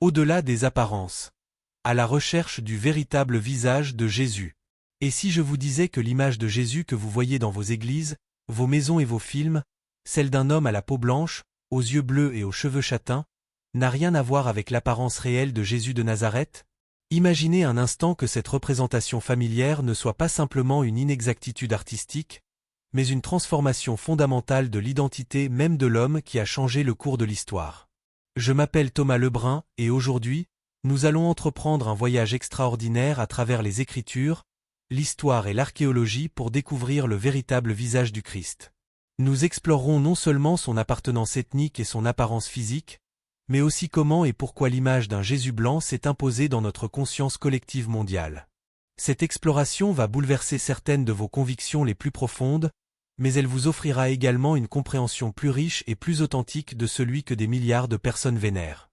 Au-delà des apparences. À la recherche du véritable visage de Jésus. Et si je vous disais que l'image de Jésus que vous voyez dans vos églises, vos maisons et vos films, celle d'un homme à la peau blanche, aux yeux bleus et aux cheveux châtains, n'a rien à voir avec l'apparence réelle de Jésus de Nazareth? Imaginez un instant que cette représentation familière ne soit pas simplement une inexactitude artistique, mais une transformation fondamentale de l'identité même de l'homme qui a changé le cours de l'histoire. Je m'appelle Thomas Lebrun et aujourd'hui, nous allons entreprendre un voyage extraordinaire à travers les Écritures, l'histoire et l'archéologie pour découvrir le véritable visage du Christ. Nous explorerons non seulement son appartenance ethnique et son apparence physique, mais aussi comment et pourquoi l'image d'un Jésus blanc s'est imposée dans notre conscience collective mondiale. Cette exploration va bouleverser certaines de vos convictions les plus profondes, mais elle vous offrira également une compréhension plus riche et plus authentique de celui que des milliards de personnes vénèrent.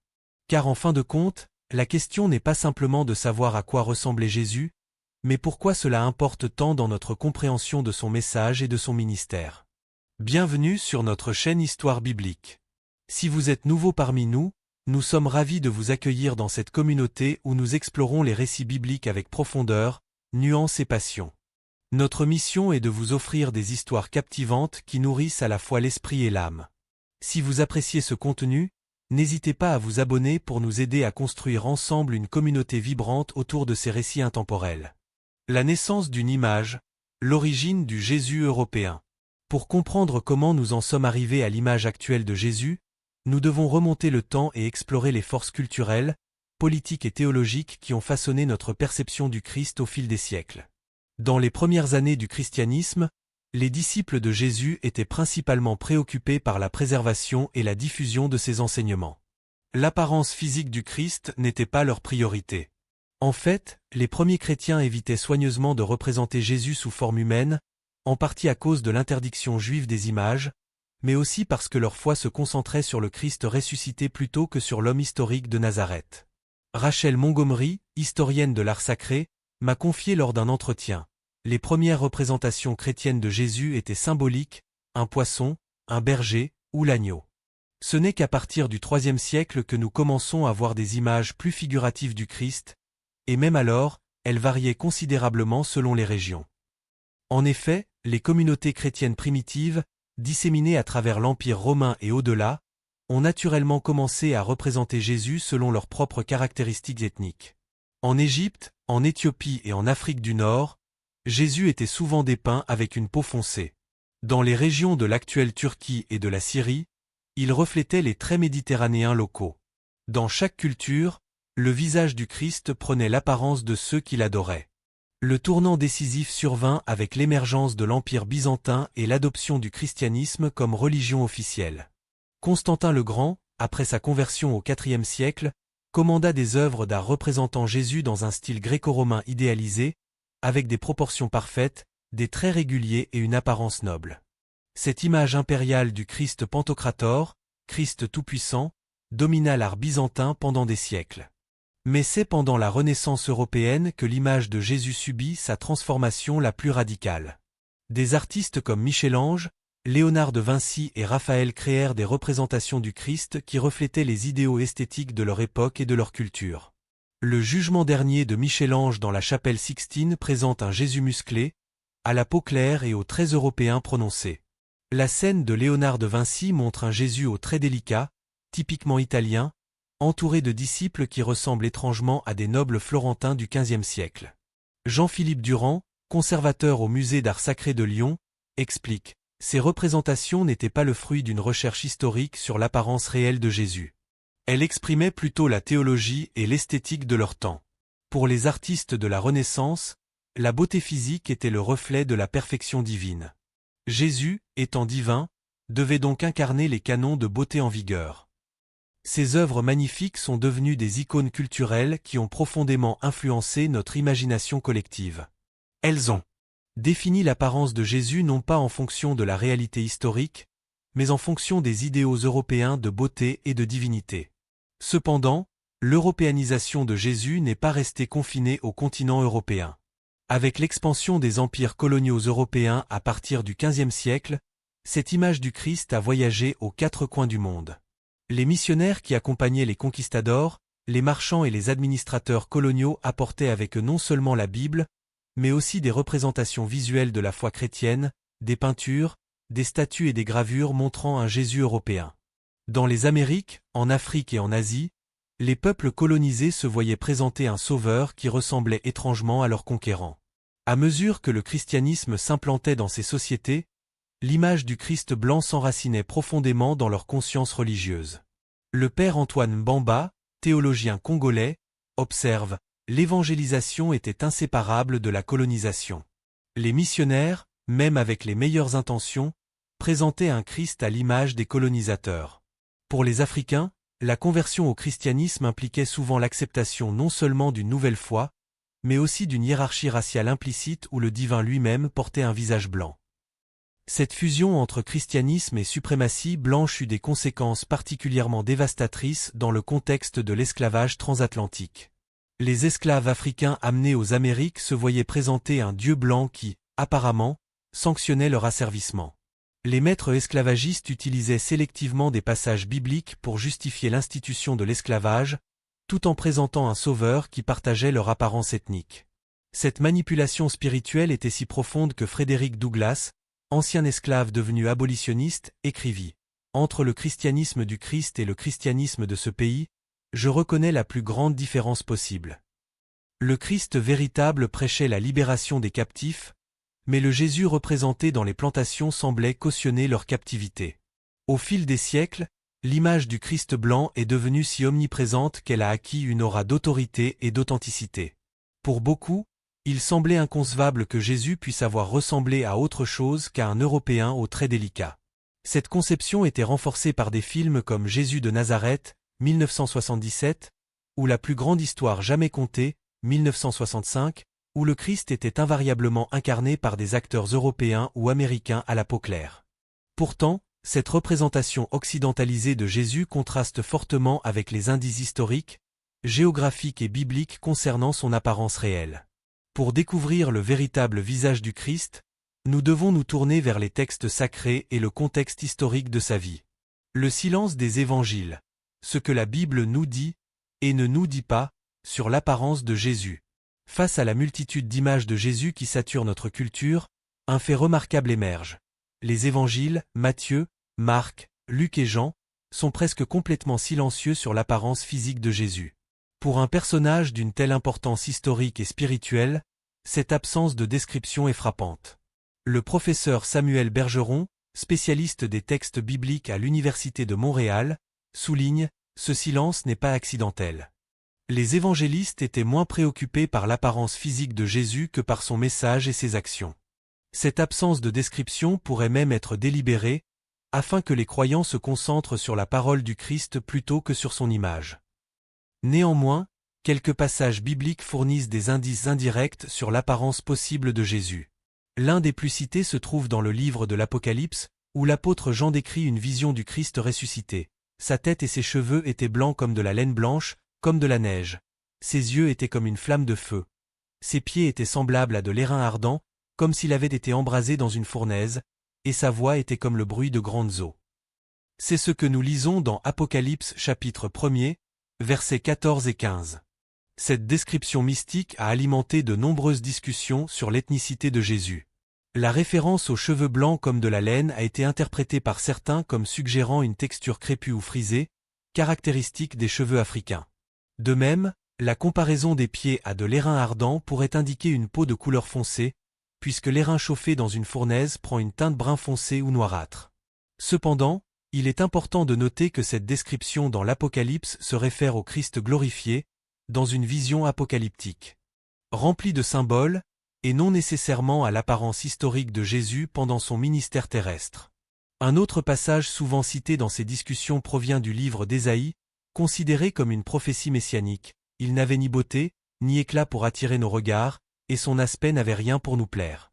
Car en fin de compte, la question n'est pas simplement de savoir à quoi ressemblait Jésus, mais pourquoi cela importe tant dans notre compréhension de son message et de son ministère. Bienvenue sur notre chaîne Histoire biblique. Si vous êtes nouveau parmi nous, nous sommes ravis de vous accueillir dans cette communauté où nous explorons les récits bibliques avec profondeur, nuance et passion. Notre mission est de vous offrir des histoires captivantes qui nourrissent à la fois l'esprit et l'âme. Si vous appréciez ce contenu, n'hésitez pas à vous abonner pour nous aider à construire ensemble une communauté vibrante autour de ces récits intemporels. La naissance d'une image, l'origine du Jésus européen. Pour comprendre comment nous en sommes arrivés à l'image actuelle de Jésus, nous devons remonter le temps et explorer les forces culturelles, politiques et théologiques qui ont façonné notre perception du Christ au fil des siècles. Dans les premières années du christianisme, les disciples de Jésus étaient principalement préoccupés par la préservation et la diffusion de ses enseignements. L'apparence physique du Christ n'était pas leur priorité. En fait, les premiers chrétiens évitaient soigneusement de représenter Jésus sous forme humaine, en partie à cause de l'interdiction juive des images, mais aussi parce que leur foi se concentrait sur le Christ ressuscité plutôt que sur l'homme historique de Nazareth. Rachel Montgomery, historienne de l'art sacré, m'a confié lors d'un entretien. Les premières représentations chrétiennes de Jésus étaient symboliques, un poisson, un berger ou l'agneau. Ce n'est qu'à partir du IIIe siècle que nous commençons à voir des images plus figuratives du Christ, et même alors, elles variaient considérablement selon les régions. En effet, les communautés chrétiennes primitives, disséminées à travers l'Empire romain et au-delà, ont naturellement commencé à représenter Jésus selon leurs propres caractéristiques ethniques. En Égypte, en Éthiopie et en Afrique du Nord, Jésus était souvent dépeint avec une peau foncée. Dans les régions de l'actuelle Turquie et de la Syrie, il reflétait les traits méditerranéens locaux. Dans chaque culture, le visage du Christ prenait l'apparence de ceux qui l'adoraient. Le tournant décisif survint avec l'émergence de l'Empire byzantin et l'adoption du christianisme comme religion officielle. Constantin le Grand, après sa conversion au IVe siècle, commanda des œuvres d'art représentant Jésus dans un style gréco-romain idéalisé, avec des proportions parfaites, des traits réguliers et une apparence noble. Cette image impériale du Christ Pantocrator, Christ tout-puissant, domina l'art byzantin pendant des siècles. Mais c'est pendant la Renaissance européenne que l'image de Jésus subit sa transformation la plus radicale. Des artistes comme Michel-Ange, Léonard de Vinci et Raphaël créèrent des représentations du Christ qui reflétaient les idéaux esthétiques de leur époque et de leur culture. Le Jugement dernier de Michel-Ange dans la chapelle Sixtine présente un Jésus musclé, à la peau claire et aux traits européens prononcés. La scène de Léonard de Vinci montre un Jésus aux traits délicats, typiquement italien, entouré de disciples qui ressemblent étrangement à des nobles florentins du XVe siècle. Jean-Philippe Durand, conservateur au musée d'art sacré de Lyon, explique: ces représentations n'étaient pas le fruit d'une recherche historique sur l'apparence réelle de Jésus. Elles exprimaient plutôt la théologie et l'esthétique de leur temps. Pour les artistes de la Renaissance, la beauté physique était le reflet de la perfection divine. Jésus, étant divin, devait donc incarner les canons de beauté en vigueur. Ces œuvres magnifiques sont devenues des icônes culturelles qui ont profondément influencé notre imagination collective. Elles ont défini l'apparence de Jésus non pas en fonction de la réalité historique, mais en fonction des idéaux européens de beauté et de divinité. Cependant, l'européanisation de Jésus n'est pas restée confinée au continent européen. Avec l'expansion des empires coloniaux européens à partir du XVe siècle, cette image du Christ a voyagé aux quatre coins du monde. Les missionnaires qui accompagnaient les conquistadors, les marchands et les administrateurs coloniaux apportaient avec eux non seulement la Bible, mais aussi des représentations visuelles de la foi chrétienne, des peintures, des statues et des gravures montrant un Jésus européen. Dans les Amériques, en Afrique et en Asie, les peuples colonisés se voyaient présenter un sauveur qui ressemblait étrangement à leurs conquérants. À mesure que le christianisme s'implantait dans ces sociétés, l'image du Christ blanc s'enracinait profondément dans leur conscience religieuse. Le père Antoine Mbamba, théologien congolais, observe « L'évangélisation était inséparable de la colonisation. Les missionnaires, même avec les meilleures intentions, présentaient un Christ à l'image des colonisateurs. Pour les Africains, la conversion au christianisme impliquait souvent l'acceptation non seulement d'une nouvelle foi, mais aussi d'une hiérarchie raciale implicite où le divin lui-même portait un visage blanc. Cette fusion entre christianisme et suprématie blanche eut des conséquences particulièrement dévastatrices dans le contexte de l'esclavage transatlantique. Les esclaves africains amenés aux Amériques se voyaient présenter un Dieu blanc qui, apparemment, sanctionnait leur asservissement. Les maîtres esclavagistes utilisaient sélectivement des passages bibliques pour justifier l'institution de l'esclavage, tout en présentant un sauveur qui partageait leur apparence ethnique. Cette manipulation spirituelle était si profonde que Frédéric Douglass, ancien esclave devenu abolitionniste, écrivit « Entre le christianisme du Christ et le christianisme de ce pays, je reconnais la plus grande différence possible. Le Christ véritable prêchait la libération des captifs, mais le Jésus représenté dans les plantations semblait cautionner leur captivité. Au fil des siècles, l'image du Christ blanc est devenue si omniprésente qu'elle a acquis une aura d'autorité et d'authenticité. Pour beaucoup, il semblait inconcevable que Jésus puisse avoir ressemblé à autre chose qu'à un Européen aux traits délicats. Cette conception était renforcée par des films comme Jésus de Nazareth, 1977, ou La plus grande histoire jamais contée, 1965, où le Christ était invariablement incarné par des acteurs européens ou américains à la peau claire. Pourtant, cette représentation occidentalisée de Jésus contraste fortement avec les indices historiques, géographiques et bibliques concernant son apparence réelle. Pour découvrir le véritable visage du Christ, nous devons nous tourner vers les textes sacrés et le contexte historique de sa vie. Le silence des évangiles, ce que la Bible nous dit, et ne nous dit pas, sur l'apparence de Jésus. Face à la multitude d'images de Jésus qui saturent notre culture, un fait remarquable émerge. Les évangiles, Matthieu, Marc, Luc et Jean, sont presque complètement silencieux sur l'apparence physique de Jésus. Pour un personnage d'une telle importance historique et spirituelle, cette absence de description est frappante. Le professeur Samuel Bergeron, spécialiste des textes bibliques à l'Université de Montréal, souligne « Ce silence n'est pas accidentel ». Les évangélistes étaient moins préoccupés par l'apparence physique de Jésus que par son message et ses actions. Cette absence de description pourrait même être délibérée, afin que les croyants se concentrent sur la parole du Christ plutôt que sur son image. Néanmoins, quelques passages bibliques fournissent des indices indirects sur l'apparence possible de Jésus. L'un des plus cités se trouve dans le livre de l'Apocalypse, où l'apôtre Jean décrit une vision du Christ ressuscité. Sa tête et ses cheveux étaient blancs comme de la laine blanche, comme de la neige. Ses yeux étaient comme une flamme de feu. Ses pieds étaient semblables à de l'airain ardent, comme s'il avait été embrasé dans une fournaise, et sa voix était comme le bruit de grandes eaux. C'est ce que nous lisons dans Apocalypse chapitre 1er, versets 14 et 15. Cette description mystique a alimenté de nombreuses discussions sur l'ethnicité de Jésus. La référence aux cheveux blancs comme de la laine a été interprétée par certains comme suggérant une texture crépue ou frisée, caractéristique des cheveux africains. De même, la comparaison des pieds à de l'airain ardent pourrait indiquer une peau de couleur foncée, puisque l'airain chauffé dans une fournaise prend une teinte brun foncé ou noirâtre. Cependant, il est important de noter que cette description dans l'Apocalypse se réfère au Christ glorifié, dans une vision apocalyptique. Remplie de symboles, et non nécessairement à l'apparence historique de Jésus pendant son ministère terrestre. Un autre passage souvent cité dans ces discussions provient du livre d'Ésaïe, considéré comme une prophétie messianique. Il n'avait ni beauté, ni éclat pour attirer nos regards, et son aspect n'avait rien pour nous plaire.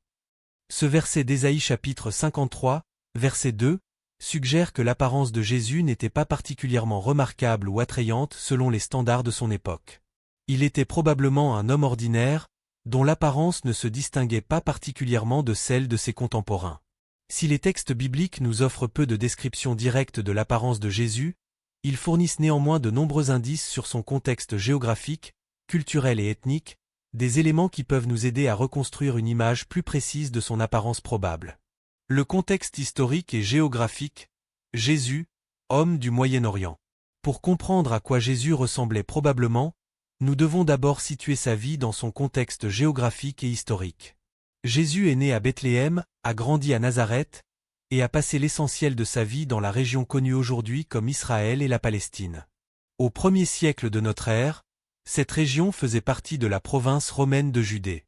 Ce verset d'Ésaïe chapitre 53, verset 2, suggère que l'apparence de Jésus n'était pas particulièrement remarquable ou attrayante selon les standards de son époque. Il était probablement un homme ordinaire, dont l'apparence ne se distinguait pas particulièrement de celle de ses contemporains. Si les textes bibliques nous offrent peu de descriptions directes de l'apparence de Jésus, Ils fournissent néanmoins de nombreux indices sur son contexte géographique, culturel et ethnique, des éléments qui peuvent nous aider à reconstruire une image plus précise de son apparence probable. Le contexte historique et géographique, Jésus, homme du Moyen-Orient. Pour comprendre à quoi Jésus ressemblait probablement, nous devons d'abord situer sa vie dans son contexte géographique et historique. Jésus est né à Bethléem, a grandi à Nazareth, et a passé l'essentiel de sa vie dans la région connue aujourd'hui comme Israël et la Palestine. Au 1er siècle de notre ère, cette région faisait partie de la province romaine de Judée.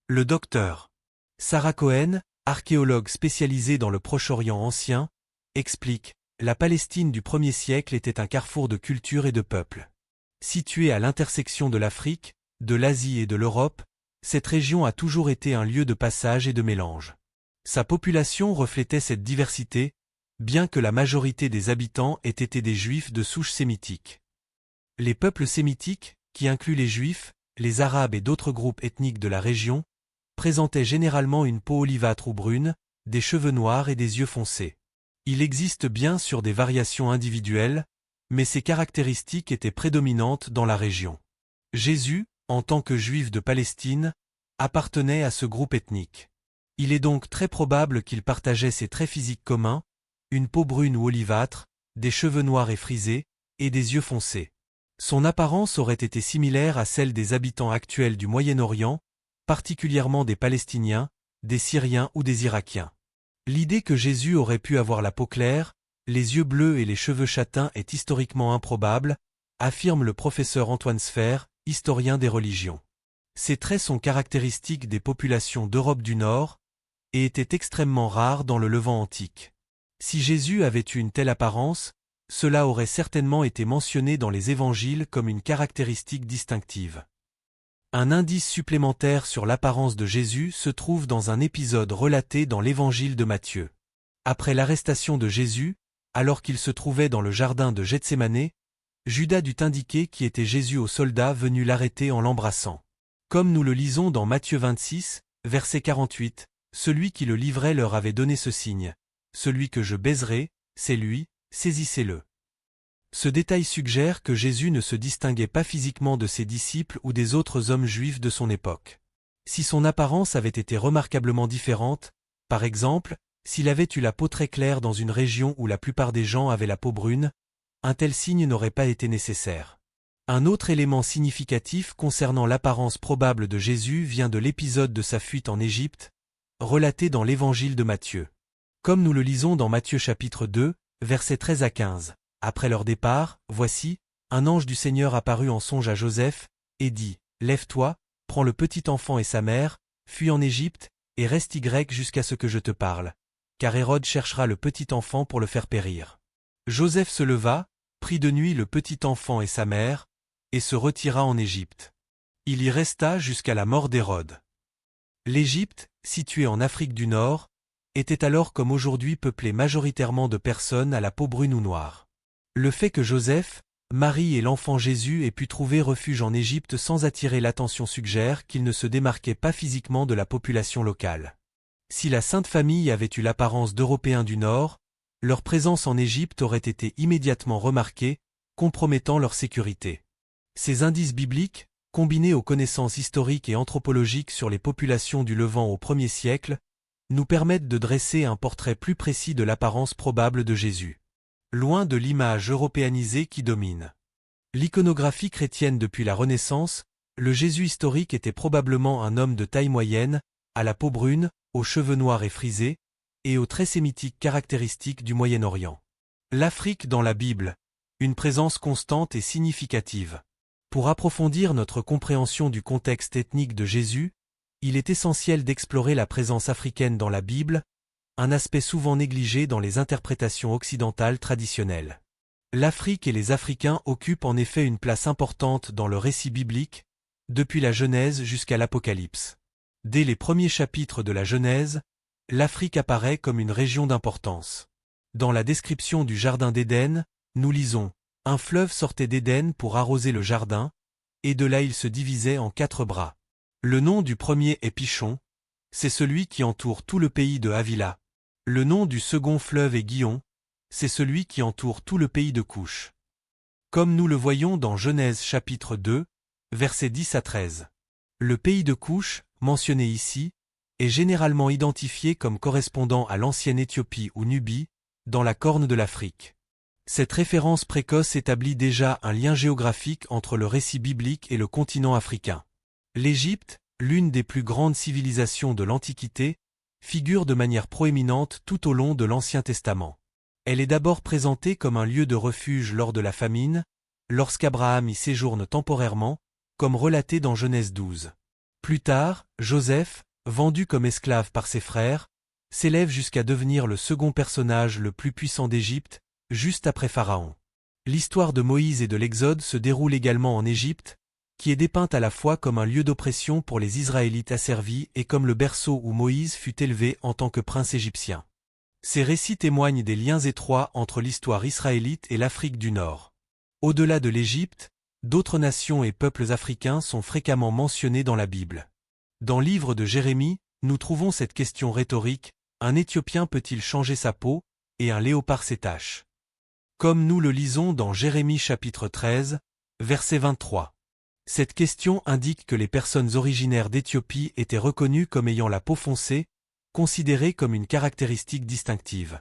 Le docteur Sarah Cohen, archéologue spécialisée dans le Proche-Orient ancien, explique « La Palestine du 1er siècle était un carrefour de culture et de peuples. Située à l'intersection de l'Afrique, de l'Asie et de l'Europe, cette région a toujours été un lieu de passage et de mélange. Sa population reflétait cette diversité, bien que la majorité des habitants aient été des Juifs de souche sémitique. Les peuples sémitiques, qui incluent les Juifs, les Arabes et d'autres groupes ethniques de la région, présentaient généralement une peau olivâtre ou brune, des cheveux noirs et des yeux foncés. Il existe bien sûr des variations individuelles, mais ces caractéristiques étaient prédominantes dans la région. Jésus, en tant que Juif de Palestine, appartenait à ce groupe ethnique. Il est donc très probable qu'il partageait ces traits physiques communs, une peau brune ou olivâtre, des cheveux noirs et frisés, et des yeux foncés. Son apparence aurait été similaire à celle des habitants actuels du Moyen-Orient, particulièrement des Palestiniens, des Syriens ou des Irakiens. L'idée que Jésus aurait pu avoir la peau claire, les yeux bleus et les cheveux châtains est historiquement improbable, affirme le professeur Antoine Sfer, historien des religions. Ces traits sont caractéristiques des populations d'Europe du Nord et étaient extrêmement rares dans le Levant antique. Si Jésus avait eu une telle apparence, cela aurait certainement été mentionné dans les évangiles comme une caractéristique distinctive. Un indice supplémentaire sur l'apparence de Jésus se trouve dans un épisode relaté dans l'évangile de Matthieu. Après l'arrestation de Jésus, alors qu'il se trouvait dans le jardin de Gethsémané, Judas dut indiquer qui était Jésus aux soldats venus l'arrêter en l'embrassant. Comme nous le lisons dans Matthieu 26, verset 48, celui qui le livrait leur avait donné ce signe. Celui que je baiserai, c'est lui, saisissez-le. Ce détail suggère que Jésus ne se distinguait pas physiquement de ses disciples ou des autres hommes juifs de son époque. Si son apparence avait été remarquablement différente, par exemple, s'il avait eu la peau très claire dans une région où la plupart des gens avaient la peau brune, un tel signe n'aurait pas été nécessaire. Un autre élément significatif concernant l'apparence probable de Jésus vient de l'épisode de sa fuite en Égypte, relaté dans l'évangile de Matthieu. Comme nous le lisons dans Matthieu chapitre 2, versets 13 à 15. Après leur départ, voici, un ange du Seigneur apparut en songe à Joseph, et dit, « Lève-toi, prends le petit enfant et sa mère, fuis en Égypte, et reste jusqu'à ce que je te parle, car Hérode cherchera le petit enfant pour le faire périr. » Joseph se leva, prit de nuit le petit enfant et sa mère, et se retira en Égypte. Il y resta jusqu'à la mort d'Hérode. L'Égypte, située en Afrique du Nord, était alors comme aujourd'hui peuplée majoritairement de personnes à la peau brune ou noire. Le fait que Joseph, Marie et l'enfant Jésus aient pu trouver refuge en Égypte sans attirer l'attention suggère qu'ils ne se démarquaient pas physiquement de la population locale. Si la Sainte Famille avait eu l'apparence d'Européens du Nord, leur présence en Égypte aurait été immédiatement remarquée, compromettant leur sécurité. Ces indices bibliques, combinés aux connaissances historiques et anthropologiques sur les populations du Levant au 1er siècle, nous permettent de dresser un portrait plus précis de l'apparence probable de Jésus. Loin de l'image européanisée qui domine. L'iconographie chrétienne depuis la Renaissance, le Jésus historique était probablement un homme de taille moyenne, à la peau brune, aux cheveux noirs et frisés, et aux traits sémitiques caractéristiques du Moyen-Orient. L'Afrique dans la Bible, une présence constante et significative. Pour approfondir notre compréhension du contexte ethnique de Jésus, il est essentiel d'explorer la présence africaine dans la Bible, un aspect souvent négligé dans les interprétations occidentales traditionnelles. L'Afrique et les Africains occupent en effet une place importante dans le récit biblique, depuis la Genèse jusqu'à l'Apocalypse. Dès les premiers chapitres de la Genèse, l'Afrique apparaît comme une région d'importance. Dans la description du Jardin d'Éden, nous lisons « Un fleuve sortait d'Éden pour arroser le jardin, et de là il se divisait en 4 bras. Le nom du premier est Pichon, c'est celui qui entoure tout le pays de Havila. Le nom du second fleuve est Guion, c'est celui qui entoure tout le pays de Couche. comme nous le voyons dans Genèse chapitre 2, versets 10 à 13. Le pays de Couche, mentionné ici, est généralement identifié comme correspondant à l'ancienne Éthiopie ou Nubie, dans la Corne de l'Afrique. Cette référence précoce établit déjà un lien géographique entre le récit biblique et le continent africain. L'Égypte, l'une des plus grandes civilisations de l'Antiquité, figure de manière proéminente tout au long de l'Ancien Testament. Elle est d'abord présentée comme un lieu de refuge lors de la famine, lorsqu'Abraham y séjourne temporairement, comme relaté dans Genèse 12. Plus tard, Joseph, vendu comme esclave par ses frères, s'élève jusqu'à devenir le second personnage le plus puissant d'Égypte, juste après Pharaon. L'histoire de Moïse et de l'Exode se déroule également en Égypte, qui est dépeinte à la fois comme un lieu d'oppression pour les Israélites asservis et comme le berceau où Moïse fut élevé en tant que prince égyptien. Ces récits témoignent des liens étroits entre l'histoire israélite et l'Afrique du Nord. Au-delà de l'Égypte, d'autres nations et peuples africains sont fréquemment mentionnés dans la Bible. Dans le livre de Jérémie, nous trouvons cette question rhétorique, un Éthiopien peut-il changer sa peau, et un léopard ses taches? Comme nous le lisons dans Jérémie chapitre 13, verset 23. Cette question indique que les personnes originaires d'Éthiopie étaient reconnues comme ayant la peau foncée, considérée comme une caractéristique distinctive.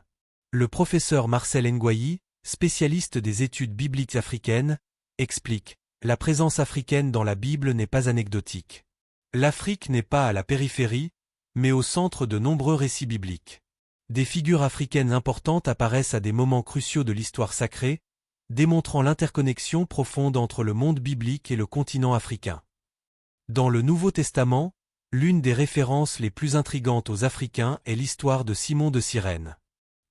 Le professeur Marcel Ngoyi, spécialiste des études bibliques africaines, explique « La présence africaine dans la Bible n'est pas anecdotique. L'Afrique n'est pas à la périphérie, mais au centre de nombreux récits bibliques. Des figures africaines importantes apparaissent à des moments cruciaux de l'histoire sacrée, démontrant l'interconnexion profonde entre le monde biblique et le continent africain. Dans le Nouveau Testament, l'une des références les plus intrigantes aux Africains est l'histoire de Simon de Cyrène.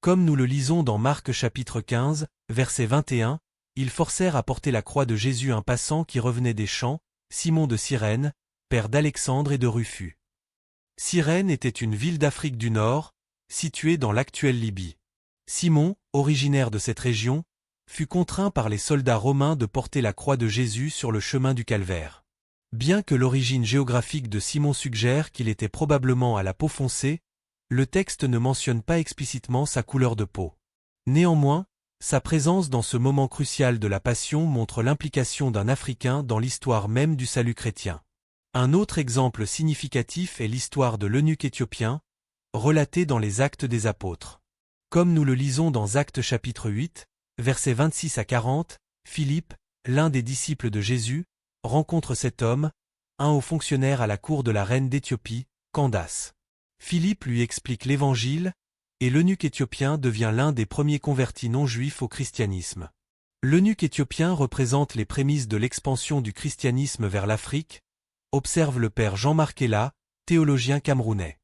Comme nous le lisons dans Marc chapitre 15, verset 21, ils forcèrent à porter la croix de Jésus un passant qui revenait des champs, Simon de Cyrène, père d'Alexandre et de Rufus. Cyrène était une ville d'Afrique du Nord, située dans l'actuelle Libye. Simon, originaire de cette région, fut contraint par les soldats romains de porter la croix de Jésus sur le chemin du Calvaire. Bien que l'origine géographique de Simon suggère qu'il était probablement à la peau foncée, le texte ne mentionne pas explicitement sa couleur de peau. Néanmoins, sa présence dans ce moment crucial de la Passion montre l'implication d'un Africain dans l'histoire même du salut chrétien. Un autre exemple significatif est l'histoire de l'eunuque éthiopien, relatée dans les Actes des Apôtres. Comme nous le lisons dans Actes chapitre 8, versets 26 à 40, Philippe, l'un des disciples de Jésus, rencontre cet homme, un haut fonctionnaire à la cour de la reine d'Éthiopie, Candace. Philippe lui explique l'Évangile, et l'eunuque éthiopien devient l'un des premiers convertis non-juifs au christianisme. L'eunuque éthiopien représente les prémices de l'expansion du christianisme vers l'Afrique, observe le père Jean-Marc Ella, théologien camerounais.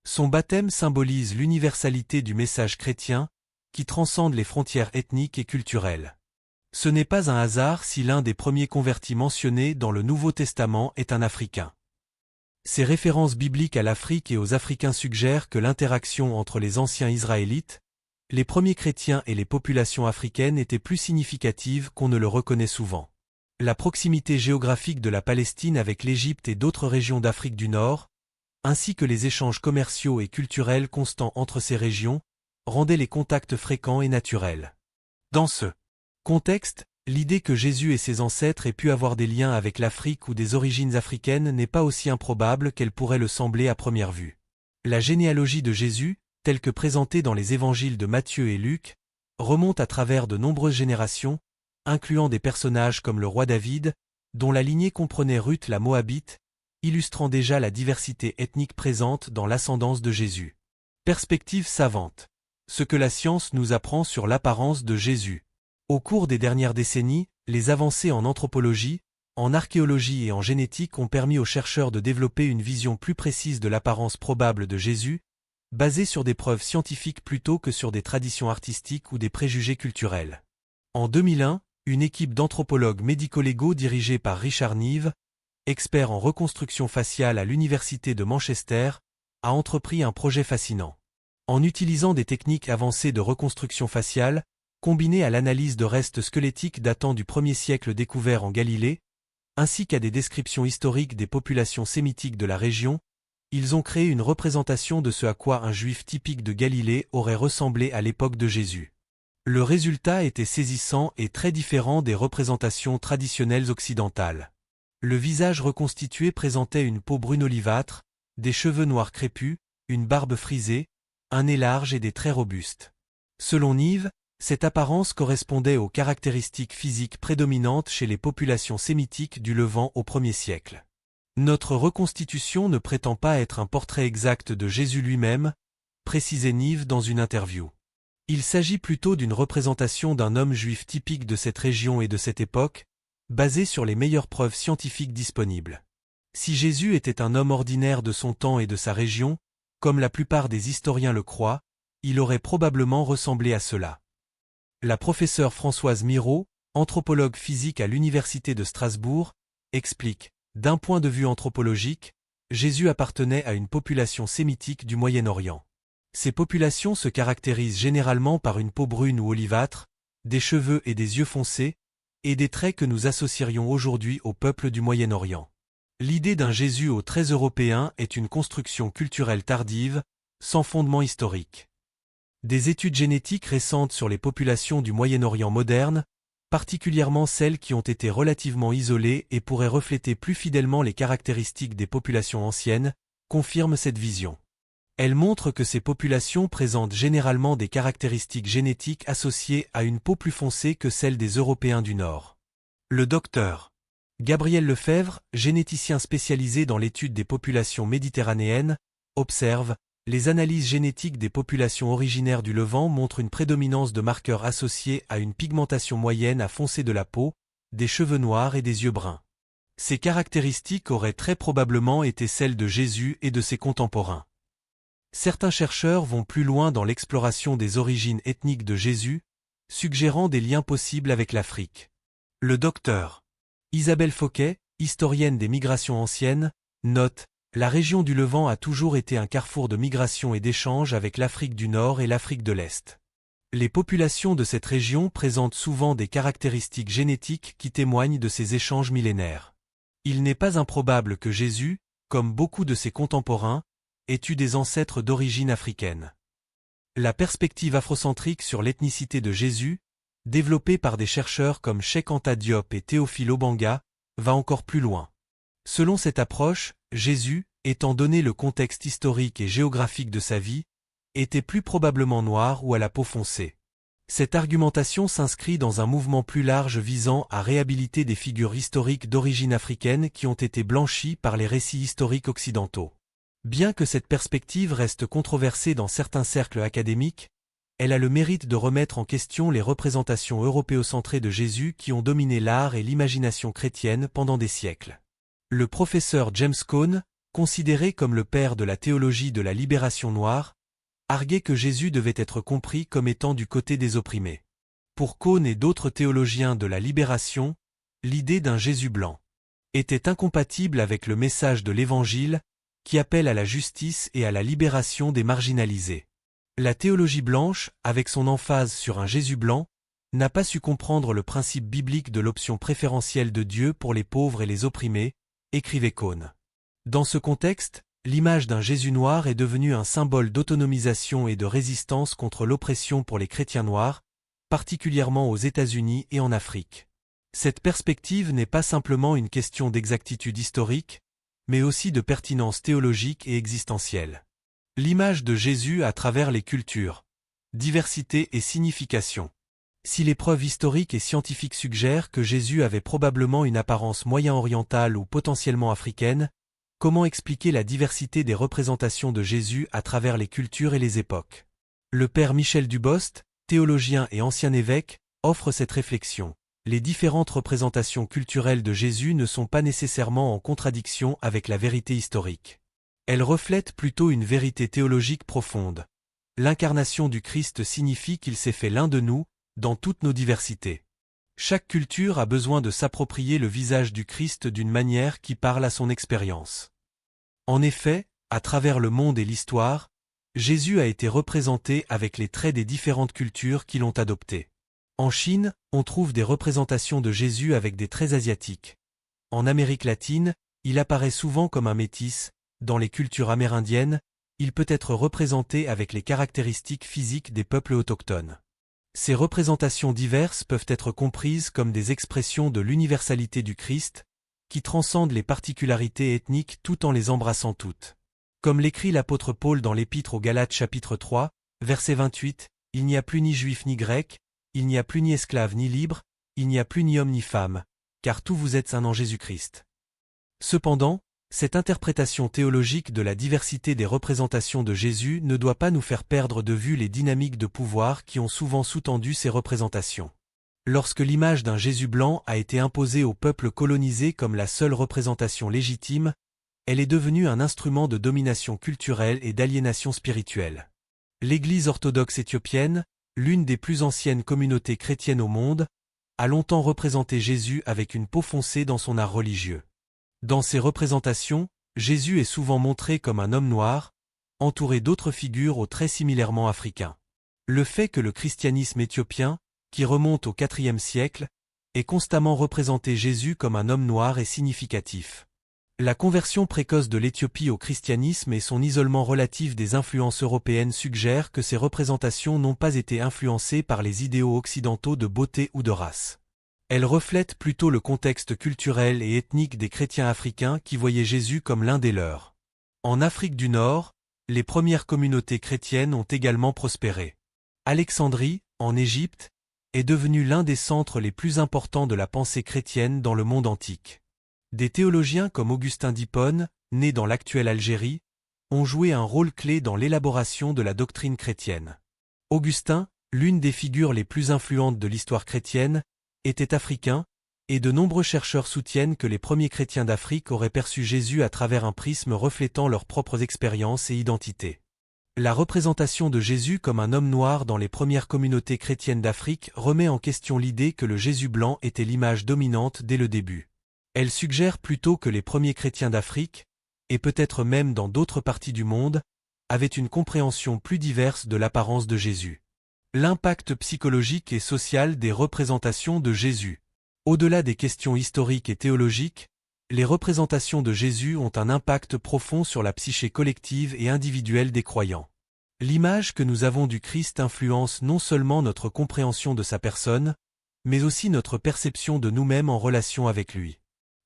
Son baptême symbolise l'universalité du message chrétien, qui transcende les frontières ethniques et culturelles. Ce n'est pas un hasard si l'un des premiers convertis mentionnés dans le Nouveau Testament est un Africain. Ces références bibliques à l'Afrique et aux Africains suggèrent que l'interaction entre les anciens Israélites, les premiers chrétiens et les populations africaines était plus significative qu'on ne le reconnaît souvent. La proximité géographique de la Palestine avec l'Égypte et d'autres régions d'Afrique du Nord, ainsi que les échanges commerciaux et culturels constants entre ces régions, rendaient les contacts fréquents et naturels. Dans ce contexte, l'idée que Jésus et ses ancêtres aient pu avoir des liens avec l'Afrique ou des origines africaines n'est pas aussi improbable qu'elle pourrait le sembler à première vue. La généalogie de Jésus, telle que présentée dans les évangiles de Matthieu et Luc, remonte à travers de nombreuses générations, incluant des personnages comme le roi David, dont la lignée comprenait Ruth la Moabite, illustrant déjà la diversité ethnique présente dans l'ascendance de Jésus. Perspective savante. Ce que la science nous apprend sur l'apparence de Jésus. Au cours des dernières décennies, les avancées en anthropologie, en archéologie et en génétique ont permis aux chercheurs de développer une vision plus précise de l'apparence probable de Jésus, basée sur des preuves scientifiques plutôt que sur des traditions artistiques ou des préjugés culturels. En 2001, une équipe d'anthropologues médico-légaux dirigée par Richard Neave, expert en reconstruction faciale à l'Université de Manchester, a entrepris un projet fascinant. En utilisant des techniques avancées de reconstruction faciale, combinées à l'analyse de restes squelettiques datant du 1er siècle découverts en Galilée, ainsi qu'à des descriptions historiques des populations sémitiques de la région, ils ont créé une représentation de ce à quoi un juif typique de Galilée aurait ressemblé à l'époque de Jésus. Le résultat était saisissant et très différent des représentations traditionnelles occidentales. Le visage reconstitué présentait une peau brune olivâtre, des cheveux noirs crépus, une barbe frisée, un nez large et des traits robustes. Selon Nives, cette apparence correspondait aux caractéristiques physiques prédominantes chez les populations sémitiques du Levant au 1er siècle. Notre reconstitution ne prétend pas être un portrait exact de Jésus lui-même, précisait Nives dans une interview. Il s'agit plutôt d'une représentation d'un homme juif typique de cette région et de cette époque, basée sur les meilleures preuves scientifiques disponibles. Si Jésus était un homme ordinaire de son temps et de sa région, comme la plupart des historiens le croient, il aurait probablement ressemblé à cela. La professeure Françoise Miraut, anthropologue physique à l'Université de Strasbourg, explique, d'un point de vue anthropologique, Jésus appartenait à une population sémitique du Moyen-Orient. Ces populations se caractérisent généralement par une peau brune ou olivâtre, des cheveux et des yeux foncés, et des traits que nous associerions aujourd'hui au peuple du Moyen-Orient. L'idée d'un Jésus aux traits européens est une construction culturelle tardive, sans fondement historique. Des études génétiques récentes sur les populations du Moyen-Orient moderne, particulièrement celles qui ont été relativement isolées et pourraient refléter plus fidèlement les caractéristiques des populations anciennes, confirment cette vision. Elle montre que ces populations présentent généralement des caractéristiques génétiques associées à une peau plus foncée que celle des Européens du Nord. Le docteur Gabriel Lefebvre, généticien spécialisé dans l'étude des populations méditerranéennes, observe « Les analyses génétiques des populations originaires du Levant montrent une prédominance de marqueurs associés à une pigmentation moyenne à foncée de la peau, des cheveux noirs et des yeux bruns. Ces caractéristiques auraient très probablement été celles de Jésus et de ses contemporains. » Certains chercheurs vont plus loin dans l'exploration des origines ethniques de Jésus, suggérant des liens possibles avec l'Afrique. Le docteur Isabelle Fauquet, historienne des migrations anciennes, note « La région du Levant a toujours été un carrefour de migration et d'échanges avec l'Afrique du Nord et l'Afrique de l'Est. Les populations de cette région présentent souvent des caractéristiques génétiques qui témoignent de ces échanges millénaires. Il n'est pas improbable que Jésus, comme beaucoup de ses contemporains, ait eu des ancêtres d'origine africaine. » La perspective afrocentrique sur l'ethnicité de Jésus, développée par des chercheurs comme Cheikh Anta Diop et Théophile Ogbanga, va encore plus loin. Selon cette approche, Jésus, étant donné le contexte historique et géographique de sa vie, était plus probablement noir ou à la peau foncée. Cette argumentation s'inscrit dans un mouvement plus large visant à réhabiliter des figures historiques d'origine africaine qui ont été blanchies par les récits historiques occidentaux. Bien que cette perspective reste controversée dans certains cercles académiques, elle a le mérite de remettre en question les représentations européocentrées de Jésus qui ont dominé l'art et l'imagination chrétienne pendant des siècles. Le professeur James Cone, considéré comme le père de la théologie de la libération noire, arguait que Jésus devait être compris comme étant du côté des opprimés. Pour Cone et d'autres théologiens de la libération, l'idée d'un Jésus blanc était incompatible avec le message de l'Évangile, qui appelle à la justice et à la libération des marginalisés. La théologie blanche, avec son emphase sur un Jésus blanc, n'a pas su comprendre le principe biblique de l'option préférentielle de Dieu pour les pauvres et les opprimés, écrivait Cone. Dans ce contexte, l'image d'un Jésus noir est devenue un symbole d'autonomisation et de résistance contre l'oppression pour les chrétiens noirs, particulièrement aux États-Unis et en Afrique. Cette perspective n'est pas simplement une question d'exactitude historique, mais aussi de pertinence théologique et existentielle. L'image de Jésus à travers les cultures, diversité et signification. Si les preuves historiques et scientifiques suggèrent que Jésus avait probablement une apparence moyen-orientale ou potentiellement africaine, comment expliquer la diversité des représentations de Jésus à travers les cultures et les époques? Le père Michel Dubost, théologien et ancien évêque, offre cette réflexion. Les différentes représentations culturelles de Jésus ne sont pas nécessairement en contradiction avec la vérité historique. Elles reflètent plutôt une vérité théologique profonde. L'incarnation du Christ signifie qu'il s'est fait l'un de nous, dans toutes nos diversités. Chaque culture a besoin de s'approprier le visage du Christ d'une manière qui parle à son expérience. En effet, à travers le monde et l'histoire, Jésus a été représenté avec les traits des différentes cultures qui l'ont adopté. En Chine, on trouve des représentations de Jésus avec des traits asiatiques. En Amérique latine, il apparaît souvent comme un métis. Dans les cultures amérindiennes, il peut être représenté avec les caractéristiques physiques des peuples autochtones. Ces représentations diverses peuvent être comprises comme des expressions de l'universalité du Christ, qui transcendent les particularités ethniques tout en les embrassant toutes. Comme l'écrit l'apôtre Paul dans l'Épître aux Galates chapitre 3, verset 28, « Il n'y a plus ni juif ni grec, il n'y a plus ni esclave ni libre, il n'y a plus ni homme ni femme, car tous vous êtes un en Jésus-Christ. » Cependant, cette interprétation théologique de la diversité des représentations de Jésus ne doit pas nous faire perdre de vue les dynamiques de pouvoir qui ont souvent sous-tendu ces représentations. Lorsque l'image d'un Jésus blanc a été imposée au peuple colonisé comme la seule représentation légitime, elle est devenue un instrument de domination culturelle et d'aliénation spirituelle. L'Église orthodoxe éthiopienne, l'une des plus anciennes communautés chrétiennes au monde, a longtemps représenté Jésus avec une peau foncée dans son art religieux. Dans ces représentations, Jésus est souvent montré comme un homme noir, entouré d'autres figures aux traits similairement africains. Le fait que le christianisme éthiopien, qui remonte au IVe siècle, ait constamment représenté Jésus comme un homme noir est significatif. La conversion précoce de l'Éthiopie au christianisme et son isolement relatif des influences européennes suggèrent que ces représentations n'ont pas été influencées par les idéaux occidentaux de beauté ou de race. Elles reflètent plutôt le contexte culturel et ethnique des chrétiens africains qui voyaient Jésus comme l'un des leurs. En Afrique du Nord, les premières communautés chrétiennes ont également prospéré. Alexandrie, en Égypte, est devenue l'un des centres les plus importants de la pensée chrétienne dans le monde antique. Des théologiens comme Augustin d'Hippone, né dans l'actuelle Algérie, ont joué un rôle clé dans l'élaboration de la doctrine chrétienne. Augustin, l'une des figures les plus influentes de l'histoire chrétienne, était africain, et de nombreux chercheurs soutiennent que les premiers chrétiens d'Afrique auraient perçu Jésus à travers un prisme reflétant leurs propres expériences et identités. La représentation de Jésus comme un homme noir dans les premières communautés chrétiennes d'Afrique remet en question l'idée que le Jésus blanc était l'image dominante dès le début. Elle suggère plutôt que les premiers chrétiens d'Afrique, et peut-être même dans d'autres parties du monde, avaient une compréhension plus diverse de l'apparence de Jésus. L'impact psychologique et social des représentations de Jésus. Au-delà des questions historiques et théologiques, les représentations de Jésus ont un impact profond sur la psyché collective et individuelle des croyants. L'image que nous avons du Christ influence non seulement notre compréhension de sa personne, mais aussi notre perception de nous-mêmes en relation avec lui.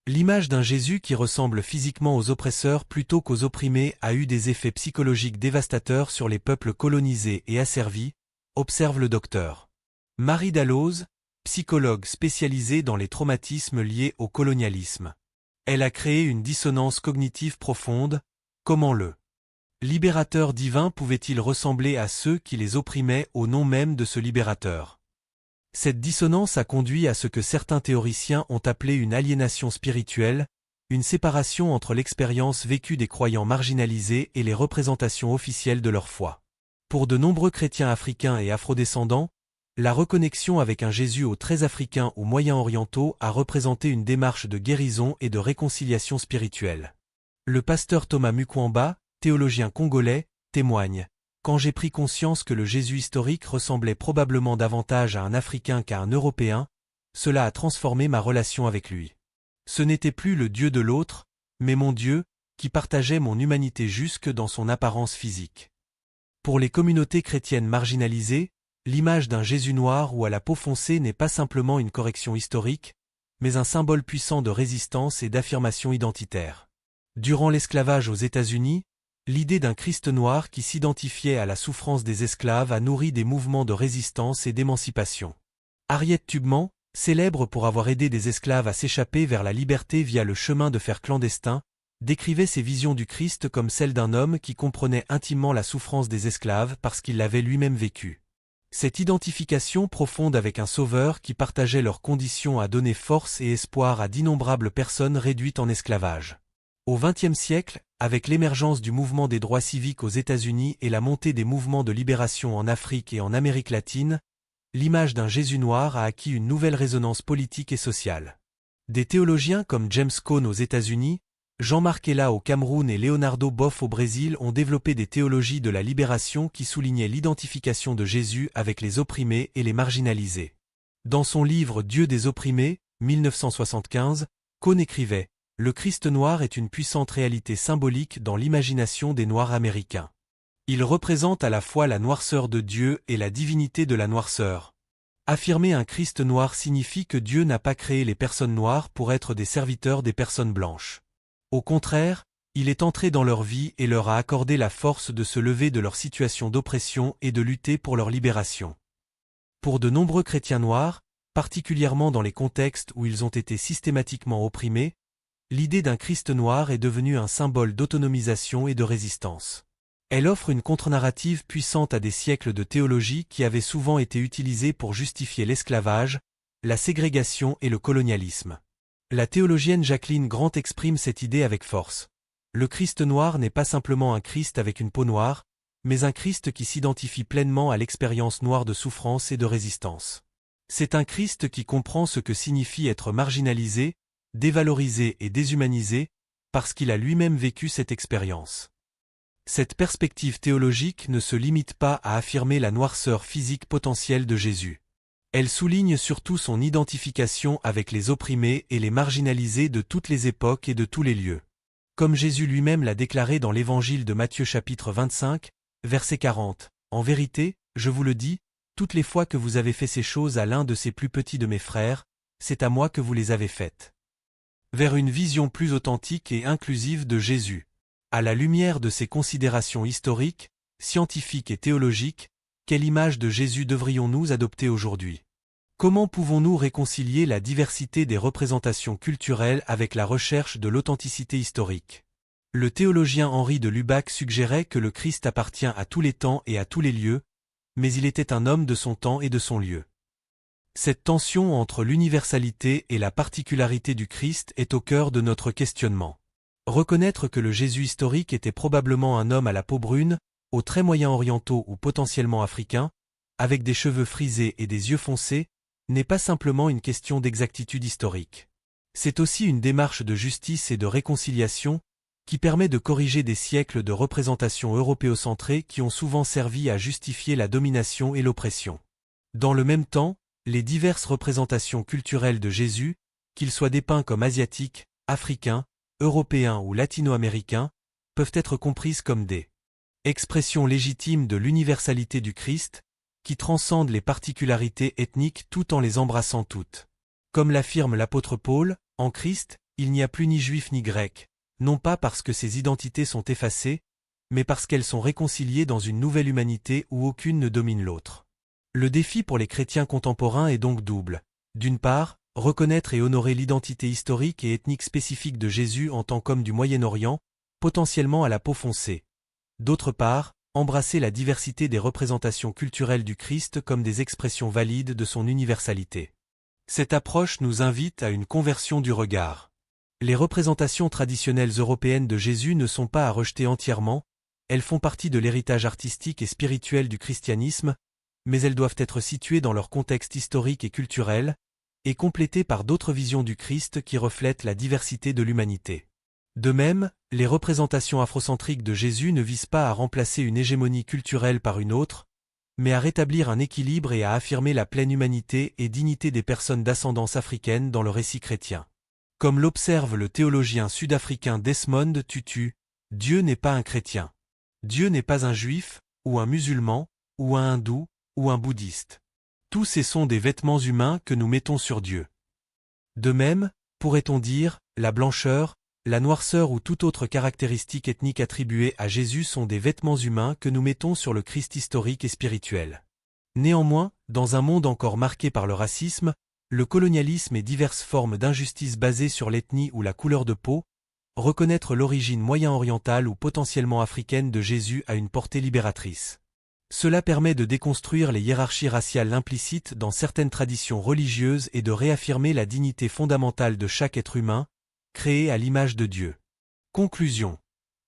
L'image d'un Jésus qui ressemble physiquement aux oppresseurs plutôt qu'aux opprimés a eu des effets psychologiques dévastateurs sur les peuples colonisés et asservis, observe le docteur Marie Dalloz, psychologue spécialisée dans les traumatismes liés au colonialisme. Elle a créé une dissonance cognitive profonde. Comment le libérateur divin pouvait-il ressembler à ceux qui les opprimaient au nom même de ce libérateur? Cette dissonance a conduit à ce que certains théoriciens ont appelé une aliénation spirituelle, une séparation entre l'expérience vécue des croyants marginalisés et les représentations officielles de leur foi. Pour de nombreux chrétiens africains et afrodescendants, la reconnexion avec un Jésus aux traits africains ou moyen-orientaux a représenté une démarche de guérison et de réconciliation spirituelle. Le pasteur Thomas Mukwamba, théologien congolais, témoigne. Quand j'ai pris conscience que le Jésus historique ressemblait probablement davantage à un Africain qu'à un Européen, cela a transformé ma relation avec lui. Ce n'était plus le Dieu de l'autre, mais mon Dieu, qui partageait mon humanité jusque dans son apparence physique. Pour les communautés chrétiennes marginalisées, l'image d'un Jésus noir ou à la peau foncée n'est pas simplement une correction historique, mais un symbole puissant de résistance et d'affirmation identitaire. Durant l'esclavage aux États-Unis, l'idée d'un Christ noir qui s'identifiait à la souffrance des esclaves a nourri des mouvements de résistance et d'émancipation. Harriet Tubman, célèbre pour avoir aidé des esclaves à s'échapper vers la liberté via le chemin de fer clandestin, décrivait ses visions du Christ comme celles d'un homme qui comprenait intimement la souffrance des esclaves parce qu'il l'avait lui-même vécue. Cette identification profonde avec un sauveur qui partageait leurs conditions a donné force et espoir à d'innombrables personnes réduites en esclavage. Au XXe siècle, avec l'émergence du mouvement des droits civiques aux États-Unis et la montée des mouvements de libération en Afrique et en Amérique latine, l'image d'un Jésus noir a acquis une nouvelle résonance politique et sociale. Des théologiens comme James Cone aux États-Unis, Jean-Marc Ella au Cameroun et Leonardo Boff au Brésil ont développé des théologies de la libération qui soulignaient l'identification de Jésus avec les opprimés et les marginalisés. Dans son livre Dieu des opprimés, 1975, Cone écrivait « Le Christ noir est une puissante réalité symbolique dans l'imagination des Noirs américains. Il représente à la fois la noirceur de Dieu et la divinité de la noirceur. Affirmer un Christ noir signifie que Dieu n'a pas créé les personnes noires pour être des serviteurs des personnes blanches. Au contraire, il est entré dans leur vie et leur a accordé la force de se lever de leur situation d'oppression et de lutter pour leur libération. Pour de nombreux chrétiens noirs, particulièrement dans les contextes où ils ont été systématiquement opprimés, l'idée d'un Christ noir est devenue un symbole d'autonomisation et de résistance. Elle offre une contre-narrative puissante à des siècles de théologie qui avaient souvent été utilisés pour justifier l'esclavage, la ségrégation et le colonialisme. La théologienne Jacqueline Grant exprime cette idée avec force. Le Christ noir n'est pas simplement un Christ avec une peau noire, mais un Christ qui s'identifie pleinement à l'expérience noire de souffrance et de résistance. C'est un Christ qui comprend ce que signifie être marginalisé, dévalorisé et déshumanisé, parce qu'il a lui-même vécu cette expérience. Cette perspective théologique ne se limite pas à affirmer la noirceur physique potentielle de Jésus. Elle souligne surtout son identification avec les opprimés et les marginalisés de toutes les époques et de tous les lieux. Comme Jésus lui-même l'a déclaré dans l'Évangile de Matthieu chapitre 25, verset 40, « En vérité, je vous le dis, toutes les fois que vous avez fait ces choses à l'un de ces plus petits de mes frères, c'est à moi que vous les avez faites. » Vers une vision plus authentique et inclusive de Jésus. À la lumière de ces considérations historiques, scientifiques et théologiques, quelle image de Jésus devrions-nous adopter aujourd'hui? Comment pouvons-nous réconcilier la diversité des représentations culturelles avec la recherche de l'authenticité historique? Le théologien Henri de Lubac suggérait que le Christ appartient à tous les temps et à tous les lieux, mais il était un homme de son temps et de son lieu. Cette tension entre l'universalité et la particularité du Christ est au cœur de notre questionnement. Reconnaître que le Jésus historique était probablement un homme à la peau brune, aux traits moyens orientaux ou potentiellement africains, avec des cheveux frisés et des yeux foncés, n'est pas simplement une question d'exactitude historique. C'est aussi une démarche de justice et de réconciliation qui permet de corriger des siècles de représentations européocentrées qui ont souvent servi à justifier la domination et l'oppression. Dans le même temps, les diverses représentations culturelles de Jésus, qu'ils soient dépeints comme asiatiques, africains, européens ou latino-américains, peuvent être comprises comme des expressions légitimes de l'universalité du Christ, qui transcendent les particularités ethniques tout en les embrassant toutes. Comme l'affirme l'apôtre Paul, en Christ, il n'y a plus ni juif ni grec, non pas parce que ces identités sont effacées, mais parce qu'elles sont réconciliées dans une nouvelle humanité où aucune ne domine l'autre. Le défi pour les chrétiens contemporains est donc double. D'une part, reconnaître et honorer l'identité historique et ethnique spécifique de Jésus en tant qu'homme du Moyen-Orient, potentiellement à la peau foncée. D'autre part, embrasser la diversité des représentations culturelles du Christ comme des expressions valides de son universalité. Cette approche nous invite à une conversion du regard. Les représentations traditionnelles européennes de Jésus ne sont pas à rejeter entièrement, elles font partie de l'héritage artistique et spirituel du christianisme, mais elles doivent être situées dans leur contexte historique et culturel, et complétées par d'autres visions du Christ qui reflètent la diversité de l'humanité. De même, les représentations afrocentriques de Jésus ne visent pas à remplacer une hégémonie culturelle par une autre, mais à rétablir un équilibre et à affirmer la pleine humanité et dignité des personnes d'ascendance africaine dans le récit chrétien. Comme l'observe le théologien sud-africain Desmond Tutu, Dieu n'est pas un chrétien. Dieu n'est pas un juif, ou un musulman, ou un hindou, ou un bouddhiste. Tous ces sont des vêtements humains que nous mettons sur Dieu. De même, pourrait-on dire, la blancheur, la noirceur ou toute autre caractéristique ethnique attribuée à Jésus sont des vêtements humains que nous mettons sur le Christ historique et spirituel. Néanmoins, dans un monde encore marqué par le racisme, le colonialisme et diverses formes d'injustice basées sur l'ethnie ou la couleur de peau, reconnaître l'origine moyen-orientale ou potentiellement africaine de Jésus a une portée libératrice. Cela permet de déconstruire les hiérarchies raciales implicites dans certaines traditions religieuses et de réaffirmer la dignité fondamentale de chaque être humain, créé à l'image de Dieu. Conclusion.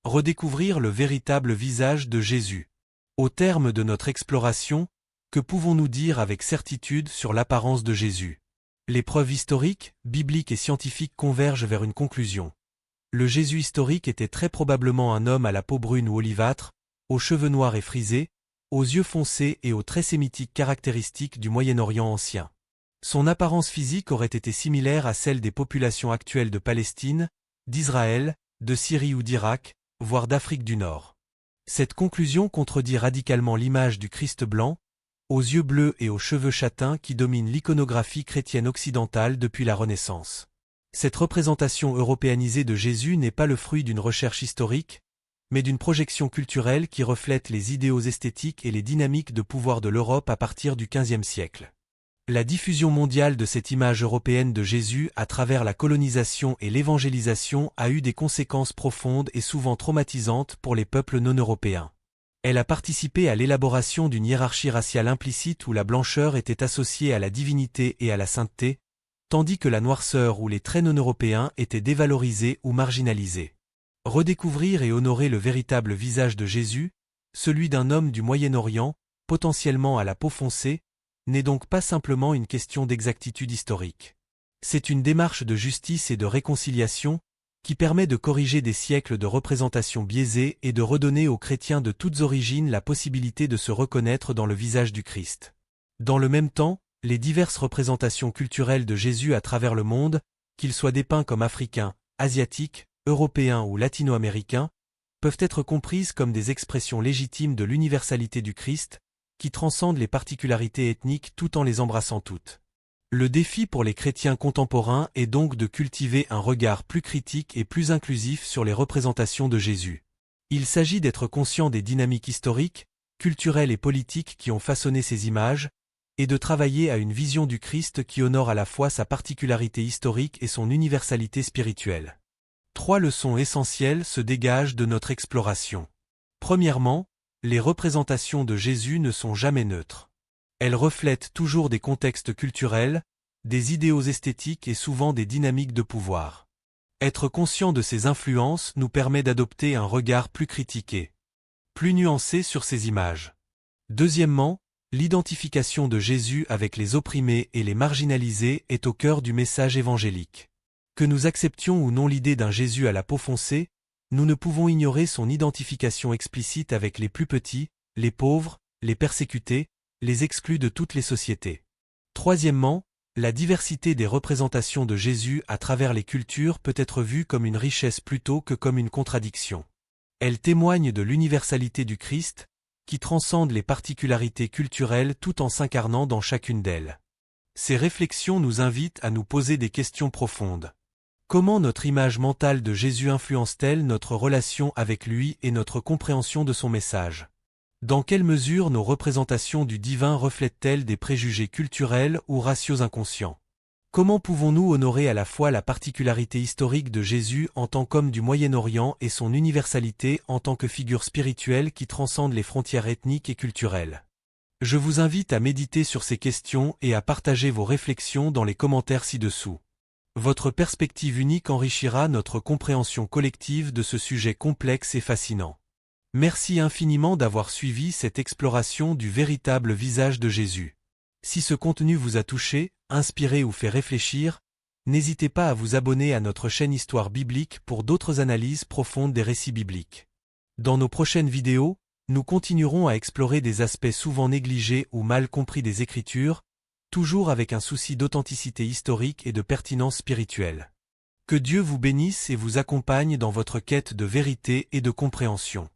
Redécouvrir le véritable visage de Jésus. Au terme de notre exploration, que pouvons-nous dire avec certitude sur l'apparence de Jésus? Les preuves historiques, bibliques et scientifiques convergent vers une conclusion. Le Jésus historique était très probablement un homme à la peau brune ou olivâtre, aux cheveux noirs et frisés, aux yeux foncés et aux traits sémitiques caractéristiques du Moyen-Orient ancien. Son apparence physique aurait été similaire à celle des populations actuelles de Palestine, d'Israël, de Syrie ou d'Irak, voire d'Afrique du Nord. Cette conclusion contredit radicalement l'image du Christ blanc, aux yeux bleus et aux cheveux châtains qui dominent l'iconographie chrétienne occidentale depuis la Renaissance. Cette représentation européanisée de Jésus n'est pas le fruit d'une recherche historique, mais d'une projection culturelle qui reflète les idéaux esthétiques et les dynamiques de pouvoir de l'Europe à partir du XVe siècle. La diffusion mondiale de cette image européenne de Jésus à travers la colonisation et l'évangélisation a eu des conséquences profondes et souvent traumatisantes pour les peuples non européens. Elle a participé à l'élaboration d'une hiérarchie raciale implicite où la blancheur était associée à la divinité et à la sainteté, tandis que la noirceur ou les traits non européens étaient dévalorisés ou marginalisés. Redécouvrir et honorer le véritable visage de Jésus, celui d'un homme du Moyen-Orient, potentiellement à la peau foncée, n'est donc pas simplement une question d'exactitude historique. C'est une démarche de justice et de réconciliation qui permet de corriger des siècles de représentations biaisées et de redonner aux chrétiens de toutes origines la possibilité de se reconnaître dans le visage du Christ. Dans le même temps, les diverses représentations culturelles de Jésus à travers le monde, qu'ils soient dépeints comme africains, asiatiques, européens ou latino-américains, peuvent être comprises comme des expressions légitimes de l'universalité du Christ, qui transcendent les particularités ethniques tout en les embrassant toutes. Le défi pour les chrétiens contemporains est donc de cultiver un regard plus critique et plus inclusif sur les représentations de Jésus. Il s'agit d'être conscient des dynamiques historiques, culturelles et politiques qui ont façonné ces images, et de travailler à une vision du Christ qui honore à la fois sa particularité historique et son universalité spirituelle. 3 leçons essentielles se dégagent de notre exploration. Premièrement, les représentations de Jésus ne sont jamais neutres. Elles reflètent toujours des contextes culturels, des idéaux esthétiques et souvent des dynamiques de pouvoir. Être conscient de ces influences nous permet d'adopter un regard plus critiqué, plus nuancé sur ces images. Deuxièmement, l'identification de Jésus avec les opprimés et les marginalisés est au cœur du message évangélique. Que nous acceptions ou non l'idée d'un Jésus à la peau foncée, nous ne pouvons ignorer son identification explicite avec les plus petits, les pauvres, les persécutés, les exclus de toutes les sociétés. Troisièmement, la diversité des représentations de Jésus à travers les cultures peut être vue comme une richesse plutôt que comme une contradiction. Elle témoigne de l'universalité du Christ, qui transcende les particularités culturelles tout en s'incarnant dans chacune d'elles. Ces réflexions nous invitent à nous poser des questions profondes. Comment notre image mentale de Jésus influence-t-elle notre relation avec lui et notre compréhension de son message? Dans quelle mesure nos représentations du divin reflètent-elles des préjugés culturels ou raciaux inconscients? Comment pouvons-nous honorer à la fois la particularité historique de Jésus en tant qu'homme du Moyen-Orient et son universalité en tant que figure spirituelle qui transcende les frontières ethniques et culturelles? Je vous invite à méditer sur ces questions et à partager vos réflexions dans les commentaires ci-dessous. Votre perspective unique enrichira notre compréhension collective de ce sujet complexe et fascinant. Merci infiniment d'avoir suivi cette exploration du véritable visage de Jésus. Si ce contenu vous a touché, inspiré ou fait réfléchir, n'hésitez pas à vous abonner à notre chaîne Histoire biblique pour d'autres analyses profondes des récits bibliques. Dans nos prochaines vidéos, nous continuerons à explorer des aspects souvent négligés ou mal compris des Écritures, toujours avec un souci d'authenticité historique et de pertinence spirituelle. Que Dieu vous bénisse et vous accompagne dans votre quête de vérité et de compréhension.